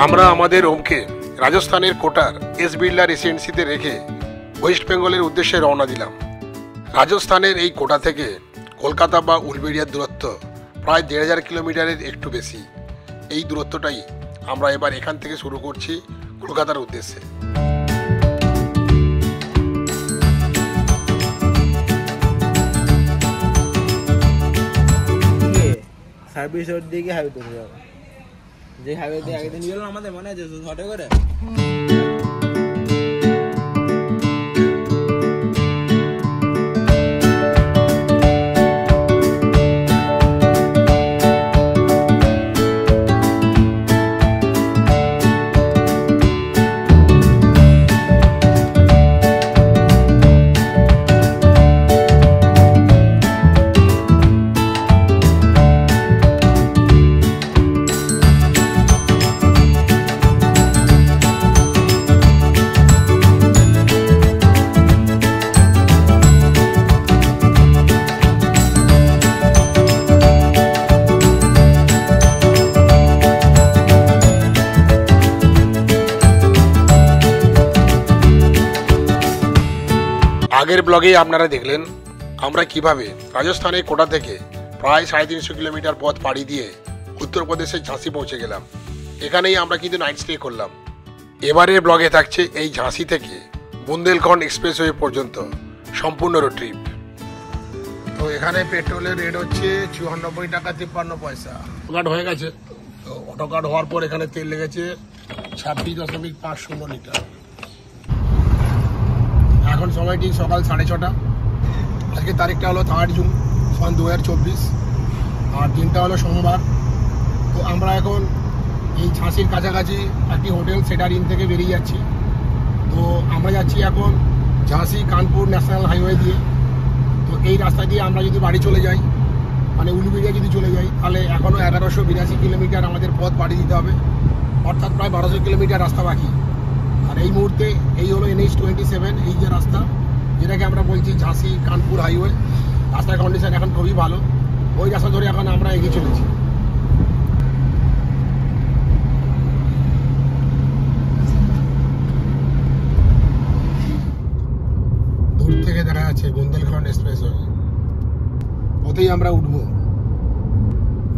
আমরা আমাদের ওমকে রাজস্থানের কোটার এস বিড়লা রেসিডেন্সিতে রেখে ওয়েস্ট বেঙ্গলের উদ্দেশ্যে রওনা দিলাম। রাজস্থানের এই কোটা থেকে কলকাতা বা উলবেড়িয়ার দূরত্ব প্রায় 1500 কিলোমিটারের একটু বেশি। এই দূরত্বটাই আমরা এবার এখান থেকে শুরু করছি কলকাতার উদ্দেশ্যে। সার্ভিস রোড দিয়ে গিয়ে হাইওয়ে ধরে যাবো, যে হাইওয়ে দিয়ে আগের দিন গেলাম আমাদের মনে আছে শর্টে করে। আগের ব্লগে আপনারা দেখলেন আমরা কিভাবে রাজস্থানের কোটা থেকে প্রায় 350 কিলোমিটার পথ পাড়ি দিয়ে উত্তরপ্রদেশের ঝাঁসি পৌঁছে গেলাম। এখানেই আমরা কিন্তু নাইট স্টে করলাম। এবারের ব্লগে থাকছে এই ঝাঁসি থেকে বুন্দেলখণ্ড এক্সপ্রেসওয়ে পর্যন্ত সম্পূর্ণ রোড ট্রিপ। তো এখানে পেট্রোলের রেট হচ্ছে 94 টাকা 53 পয়সা। অটো কার্ড হয়ে গেছে। তো অটো কার্ড হওয়ার পর এখানে তেল লেগেছে 26.50 লিটার। এখন সময় ঠিক সকাল 6:30। আজকে তারিখটা হলো 3 জুন 2024, আর দিনটা হলো সোমবার। তো আমরা এখন এই ঝাঁসির কাছাকাছি একটি হোটেল সেটার ইন থেকে বেরিয়ে যাচ্ছি। তো আমরা যাচ্ছি এখন ঝাঁসি কানপুর ন্যাশনাল হাইওয়ে দিয়ে। তো এই রাস্তা দিয়ে আমরা যদি বাড়ি চলে যাই, মানে উলুবেড়িয়া যদি চলে যাই, তাহলে এখনও 1182 কিলোমিটার আমাদের পথ পাড়ি দিতে হবে, অর্থাৎ প্রায় 1200 কিলোমিটার রাস্তা বাকি। আর এই মুহূর্তে এই হলো NH-27, এই যে রাস্তা, যেটাকে আমরা বলছি ঝাঁসি কানপুর হাইওয়ে। রাস্তার কন্ডিশন এখন খুবই ভালো। ওই রাস্তা ধরে এখন আমরা এগিয়ে চলেছি। দূর থেকে দেখা যাচ্ছে বুন্দেলখণ্ড এক্সপ্রেসওয়ে, ওতেই আমরা উঠবো।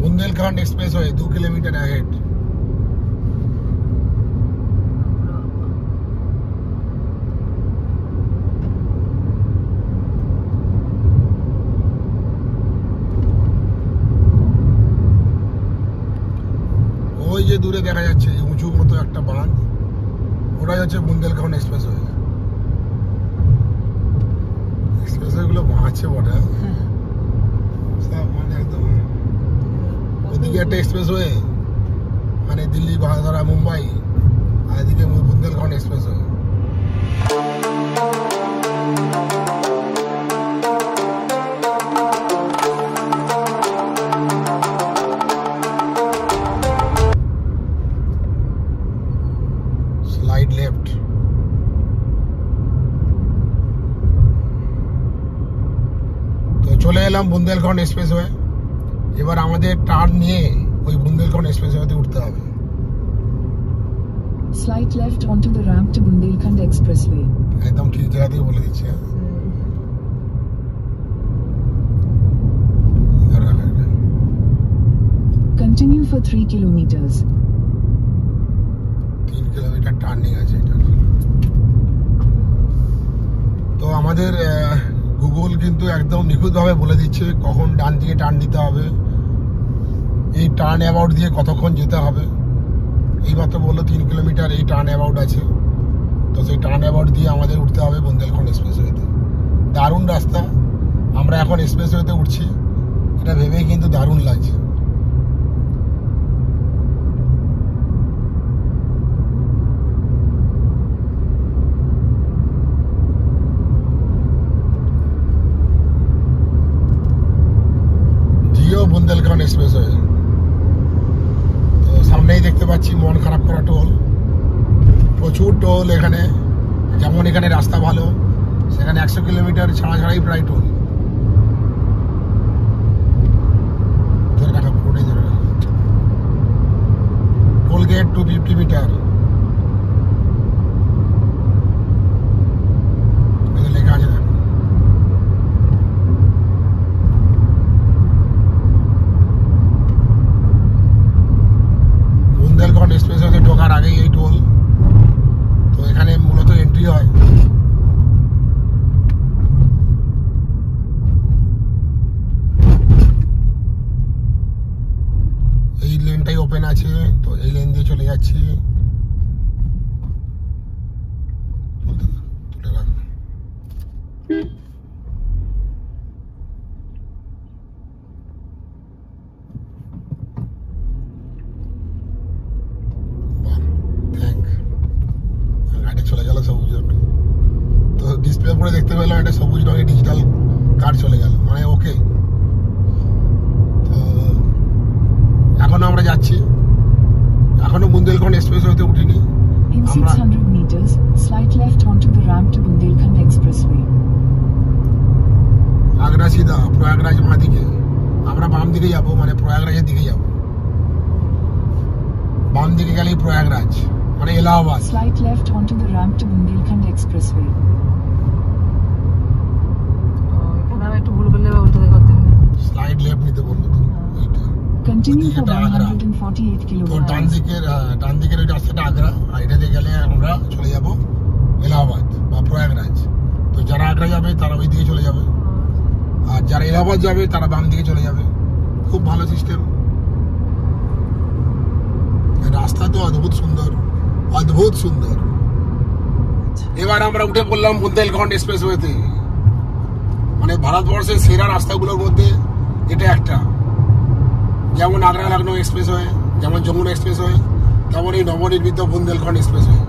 Bundelkhand expressway 2 kilometre ahead. ওই যে দূরে দেখা যাচ্ছে উঁচু মতো একটা বাঁধ, ওটাই হচ্ছে বুন্দেলখণ্ড এক্সপ্রেসওয়ে। এক্সপ্রেসওয়ে গুলো বাঁচছে বটে, সব মানে একদম। ওদিকে একটা এক্সপ্রেসওয়ে, মানে দিল্লি, ভাদরা, মুম্বাই, আর এদিকে বুন্দেলখণ্ড এক্সপ্রেসওয়ে। লেফট। তো চলে এলাম বুন্দেলখণ্ড এক্সপ্রেসওয়ে। এবার আমাদের টার্ন নিয়ে ওই বুন্দেলখণ্ড এক্সপ্রেসওয়েতে উঠতে হবে। Slight left onto the ramp to Bundelkhand Expressway. একদম ঠিক জায়গা থেকে বলে দিচ্ছি। Continue for 3 kilometers. 3 kilometre turning আছে এটা। তো আমাদের গুগল কিন্তু একদম নিখুঁতভাবে বলে দিচ্ছে কখন ডান দিকে টার্ন দিতে হবে, এই টার্ন অ্যাবাউট দিয়ে কতক্ষণ যেতে হবে। এইমাত্র বললো 3 কিলোমিটার এই টার্ন অ্যাবাউট আছে। তো সেই টার্ন অ্যাবাউট দিয়ে আমাদের উঠতে হবে বুন্দেলখণ্ড এক্সপ্রেসওয়েতে। দারুণ রাস্তা। আমরা এখন এক্সপ্রেসওয়েতে উঠছি, এটা ভেবেই কিন্তু দারুণ লাগছে। বুন্দেলখণ্ড এক্সপ্রেসওয়ে। তো সামনেই দেখতে পাচ্ছি মন খারাপ করা টোল। প্রচুর টোল এখানে। যেমন এখানে রাস্তা ভালো, সেখানে 100 কিলোমিটার ছাড়া ছাড়াই প্রায় টোল। Toll gate 250 metre. আছে, তো এই লেন দিয়ে চলে যাচ্ছি। তুলে রাখ। গাড়ি চলে গেল সবুজ রঙ, তো ডিসপ্লে পরে দেখতে পেলাম একটা সবুজ রঙের ডিজিটাল কার্ড চলে গেল, মানে ওকে। তো এখনো আমরা যাচ্ছি, এখনো বুন্দেলখন্ড এক্সপ্রেস হতে উঠিনি। In 600 meters, slight left onto the ramp to Bundelkhand Expressway. Agra সিধা প্রয়াগরাজ মা দিকে, আমরা বাম দিকে যাব, মানে প্রয়াগরাজের দিকে যাব। বাম দিকে গেলেই প্রয়াগরাজ, মানে Allahabad. Slight left onto the ramp to Bundelkhand Expressway. এখানে আমি একটু ভুল করলে উল্টো করতে হবে। স্লাইড লেফট নিতে বলবো তো এইটা। Continue for এটা আগ্রা। 148 তো ডান kilometers. দিকের ওই রাস্তাটা আগ্রা, আর এটা দিয়ে গেলে আমরা চলে যাব এলাহাবাদ বা প্রয়াগরাজ। তো যারা আগ্রা যাবে তারা ওই দিকে চলে যাবে, আর যারা এলাহাবাদ যাবে তারা বাম দিকে চলে যাবে। খুব ভালো সিস্টেম। রাস্তা তো অদ্ভুত সুন্দর, অদ্ভুত সুন্দর। এবার আমরা উঠে পড়লাম বুন্দেলখন্ড এক্সপ্রেসওয়েতে, মানে ভারতবর্ষের সেরা রাস্তাগুলোর মধ্যে এটা একটা। যেমন আগ্রা লখনৌ এক্সপ্রেসওয়ে, যেমন যমুনা এক্সপ্রেসওয়ে, তেমন এই নবনির্মিত বুন্দেলখন্ড এক্সপ্রেসওয়ে।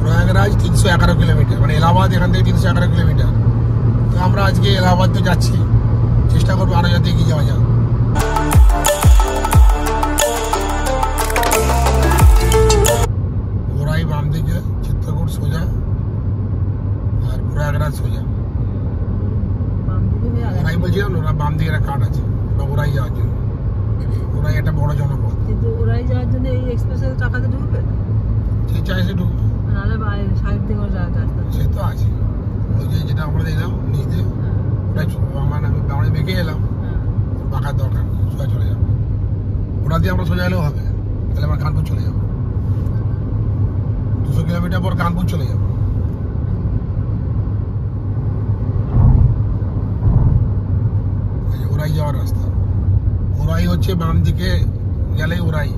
প্রয়াগরাজ 311 কিলোমিটার, মানে এলাহাবাদ এখান থেকে 311 কিলোমিটার। তো আমরা আজকে এলাহাবাদ তো যাচ্ছি, চেষ্টা করবো আরো যাতে এগিয়ে যাওয়া যায়। ওরাই বাম দিকে, চিত্রকূট সোজা, আর প্রয়াগরাজ সোজা। ওরাই বলছিলাম ওরা বাম দিকে একটা কার্ড আছে, ওরাই যাওয়ার জন্য। ওরাই একটা বড় জনপদ, কিন্তু ওরাই যাওয়ার জন্য এই এক্সপ্রেসের টাকাতে ঢুকবে, সে চাইছে ঢুকবে, নাহলে বাইরে সাইড থেকে ওরা যাওয়ার রাস্তা। সে তো আছে। ওই যে যেটা আমরা দেখলাম নিচ দিয়ে, ওটা আমরা বেঁকে এলাম, বাঁকার দরকার নেই, সোজা চলে যাবো। ওটা দিয়ে আমরা সোজা এলেও হবে, তাহলে আমরা কানপুর চলে যাবো। 200 কিলোমিটার পর কানপুর চলে যাবো। ওরাই যাওয়ার রাস্তা, ওরাই হচ্ছে বাম দিকে গেলেই ওরাই।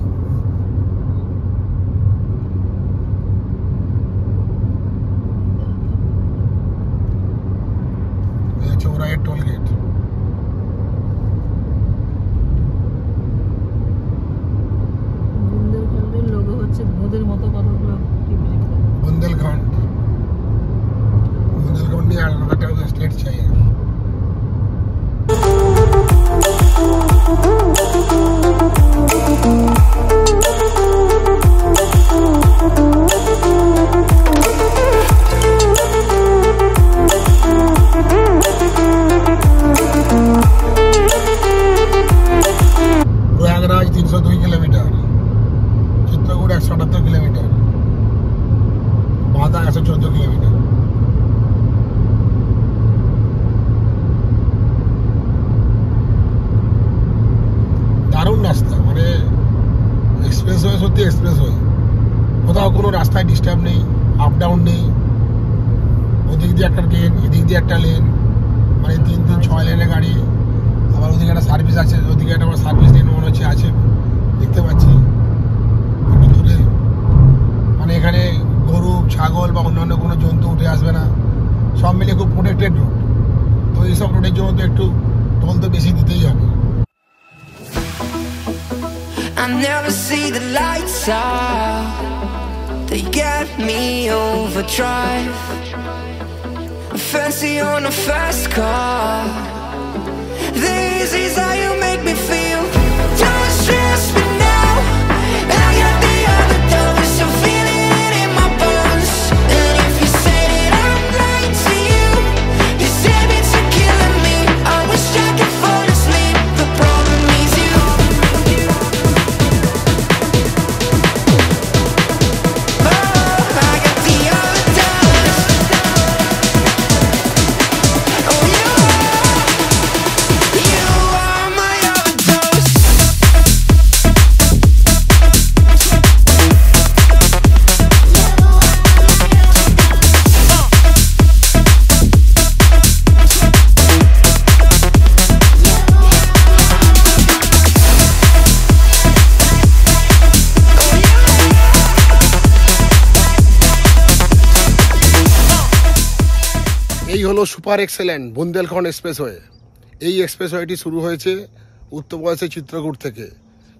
হচ্ছে ওরাই টোল গেট। বুন্দেলখন্ডের লোগো হচ্ছে ভোঁদের মতো কতগুলো বুন্দেলখন্ড, বুন্দেলখন্ড নিয়ে একটা স্টেট চাই। প্রয়াগরাজ 302 কিলোমিটার, চিত্রকূট 178 কিলোমিটার, বাঁধা 114 কিলোমিটার। দারুণ রাস্তা, মানে এক্সপ্রেসওয়ে, সত্যি এক্সপ্রেসওয়ে। কোথাও কোনো রাস্তায় ডিস্টার্ব নেই, আপ ডাউন নেই। ওদিক দিয়ে একটা লেন, এদিক দিয়ে একটা লেন, মানে 3-6 লেনের গাড়ি। আবার ওদিকে একটা সার্ভিস আছে, ওদিকে একটা সার্ভিস লেন মনে হচ্ছে আছে, দেখতে পাচ্ছি একটু দূরে। মানে এখানে গরু, ছাগল বা অন্যান্য কোনো জন্তু উঠে আসবে না, সব মিলে খুব প্রোটেক্টেড রোড। তো এইসব রোডের জন্য তো একটু টোল তো বেশি দিতেই হবে। I never see the lights out. They get me overdrive. Fancy on a fast car. This is how you make me feel. Don't stress me now. I got the other dose. I'm feeling it in my bones. And if you say that I'm lying to you, you said it's killing me. I wish I could fall asleep. The problem is you. You are my এই হলো super excellent Bundelkhand expressway. এই এক্সপ্রেসওয়েটি শুরু হয়েছে উত্তরপ্রদেশের চিত্রকূট থেকে,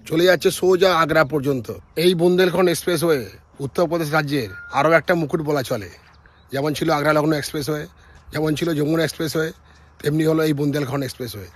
চলে যাচ্ছে সোজা আগ্রা পর্যন্ত। এই বুন্দেলখন্ড এক্সপ্রেসওয়ে উত্তরপ্রদেশ রাজ্যের আরও একটা মুকুট বলা চলে। যেমন ছিল আগ্রা লখনৌ এক্সপ্রেসওয়ে, যেমন ছিল যমুনা এক্সপ্রেসওয়ে, তেমনি হলো এই বুন্দেলখন্ড এক্সপ্রেসওয়ে।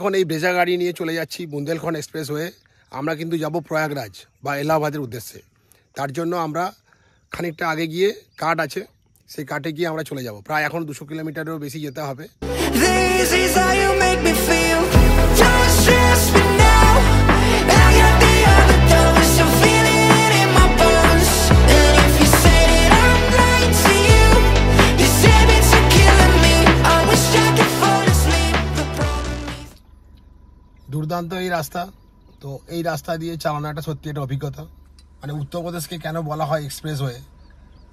এখন এই ব্রেজা গাড়ি নিয়ে চলে যাচ্ছি বুন্দেলখন্ড এক্সপ্রেসওয়ে। আমরা কিন্তু যাব প্রয়াগরাজ বা এলাহাবাদের উদ্দেশ্যে। তার জন্য আমরা খানিকটা আগে গিয়ে কাট আছে, সেই কাটে গিয়ে আমরা চলে যাব। প্রায় এখন 200 কিলোমিটারেরও বেশি যেতে হবে। দুর্দান্ত এই রাস্তা। তো এই রাস্তা দিয়ে চালানোটা সত্যি একটা অভিজ্ঞতা। মানে উত্তরপ্রদেশকে কেন বলা হয় এক্সপ্রেসওয়ে,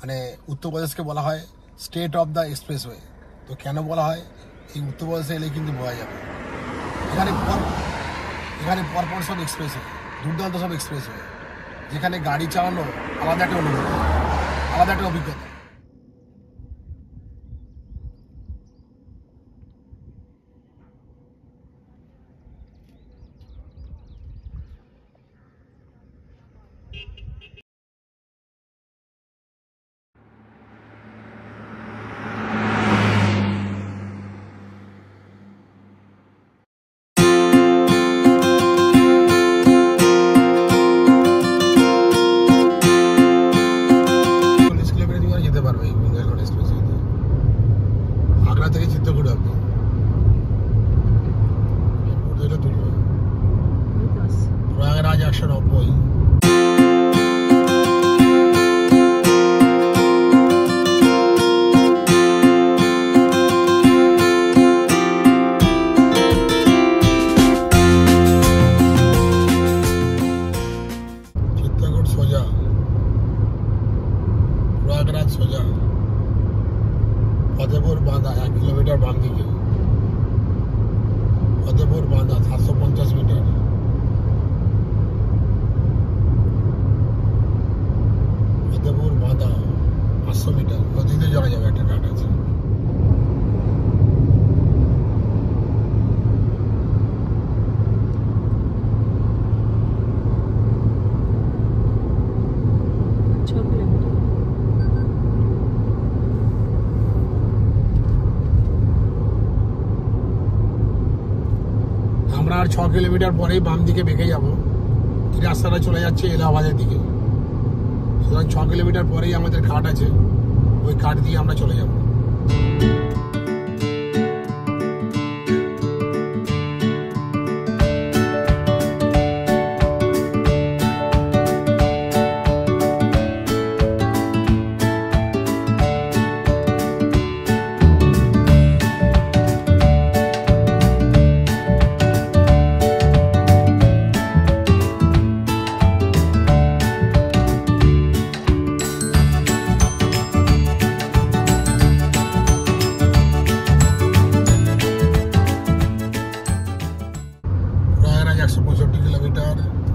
মানে উত্তরপ্রদেশকে বলা হয় স্টেট অফ দ্য এক্সপ্রেসওয়ে। তো কেন বলা হয়, এই উত্তরপ্রদেশে এলে কিন্তু বোঝা যাবে। এখানে পরপর সব এক্সপ্রেসওয়ে, দুর্দান্ত সব এক্সপ্রেসওয়ে, যেখানে গাড়ি চালানো আলাদা একটা অনুভূতি, আলাদা একটা অভিজ্ঞতা। আগ্রা থেকে চিত্রকূট অব্দি প্রয়াগরাজ 190। চিত্রকূট সোজা, প্রয়াগরাজ সোজা, ফতেপুর বাঁধা 1 কিলোমিটার বাম দিকে, ফতেপুর বাঁধা 750 মিটার, ফতেপুর বাঁধা 500 মিটার। নদীতে যাওয়া যাবে, একটা ঘাট আছে। আমরা আর 6 কিলোমিটার পরেই বাম দিকে বেঁকে যাব। এই রাস্তাটা চলে যাচ্ছে এলাহাবাদের দিকে। সুতরাং 6 কিলোমিটার পরেই আমাদের ঘাট আছে, ওই ঘাট দিয়ে আমরা চলে যাব।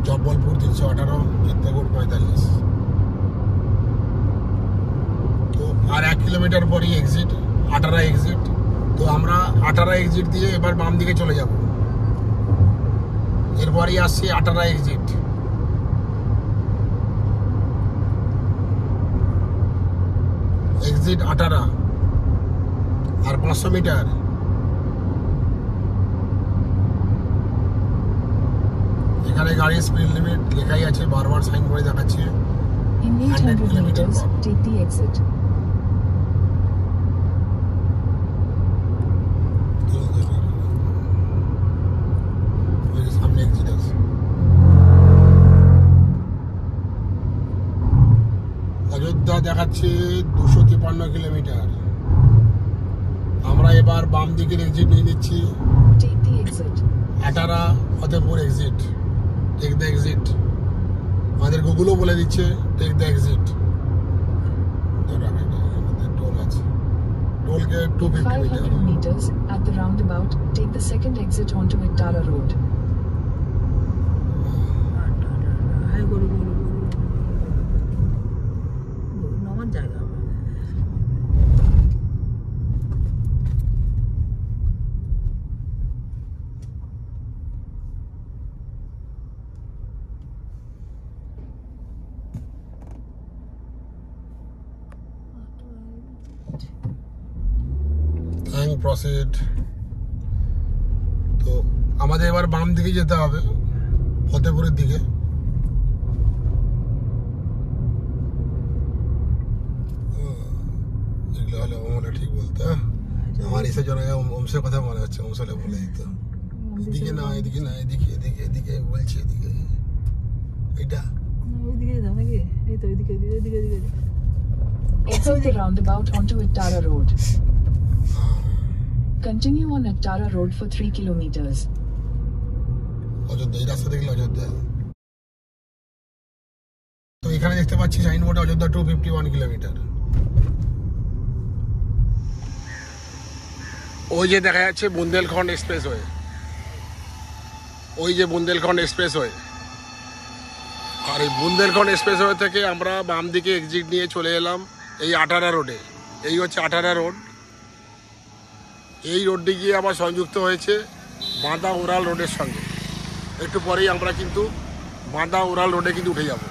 जबलपुर 318, चित्रकूट 45। तो और 1 किलोमीटर पर ही एग्जिट 18 एग्जिट। तो আমরা 18 एग्जिट দিয়ে এবার বাম দিকে চলে যাব। এরপরই আসছে 18 এক্সিট। এক্সিট 18 আর 500 মিটার। এখানে গাড়ির স্পিড লিমিট লেখাই আছে, বারবার সাইন করে দেখাচ্ছে। In 800 meters, take the exit. সামনে এক্সিট আছে। অযোধ্যা দেখাচ্ছে 253 কিলোমিটার। আমরা এবার বাম দিকের এক্সিট নিয়ে নিচ্ছি। Take the exit. 18 Fatehpur exit. Take the exit. আমাদের গুগলও বলে দিচ্ছে টেক দ্য এক্সিট। টোল আছে, টোলকে 250 metre. 500 meters, at the roundabout, take the second exit onto Viktara Road. হাই গরু গরু গরু নামার জায়গা। Thank proceed. তো আমাদের এবার বাম দিকে যেতে হবে, ফতেপুরের দিকে। এগুলো হলে ওমলে ঠিক বলতো। আমার এসে জন্য ওমসের কথা মনে হচ্ছে, ওমসলে বলে দিত এদিকে না, এদিকে না, এদিকে এদিকে এদিকে বলছে, এদিকে এটা ওইদিকে যাও নাকি? এই তো ওইদিকে ওইদিকে ওইদিকে ওইদিকে। Exit the roundabout onto Viktara Road. Continue on Viktara Road for 3 kilometers. Ayodhya, এই রাস্তা দেখলে অযোধ্যা। তো এখানে দেখতে পাচ্ছি সাইনবোর্ডে অযোধ্যা 251 কিলোমিটার। ওই যে দেখা যাচ্ছে বুন্দেলখণ্ড এক্সপ্রেসওয়ে, ওই যে বুন্দেলখণ্ড এক্সপ্রেসওয়ে। আর এই বুন্দেলখণ্ড এক্সপ্রেসওয়ে থেকে আমরা বাম দিকে এক্সিট নিয়ে চলে এলাম এই 18 রোডে। এই হচ্ছে 18 রোড। এই রোডটি গিয়ে আবার সংযুক্ত হয়েছে বাঁদা ওরাল রোডের সঙ্গে। একটু পরেই আমরা কিন্তু বাঁদা ওরাল রোডে কিন্তু উঠে যাব।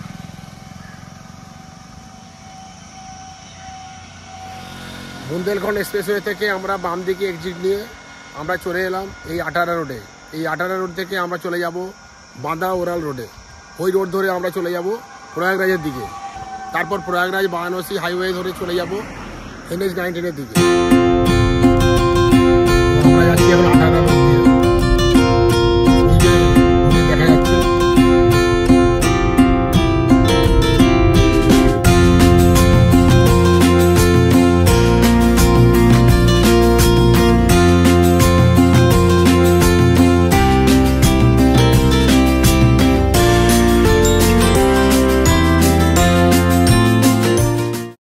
বুন্দেলখণ্ড এক্সপ্রেসওয়ে থেকে আমরা বাম দিকে এক্সিট নিয়ে আমরা চলে এলাম এই 18 রোডে। এই 18 রোড থেকে আমরা চলে যাব বাঁদা ওরাল রোডে। ওই রোড ধরে আমরা চলে যাব প্রয়াগরাজের দিকে। তারপর প্রয়াগরাজ বারাণসী হাইওয়ে ধরে চলে যাব NH-19 এর দিকে। আমরা যাচ্ছি এখন 18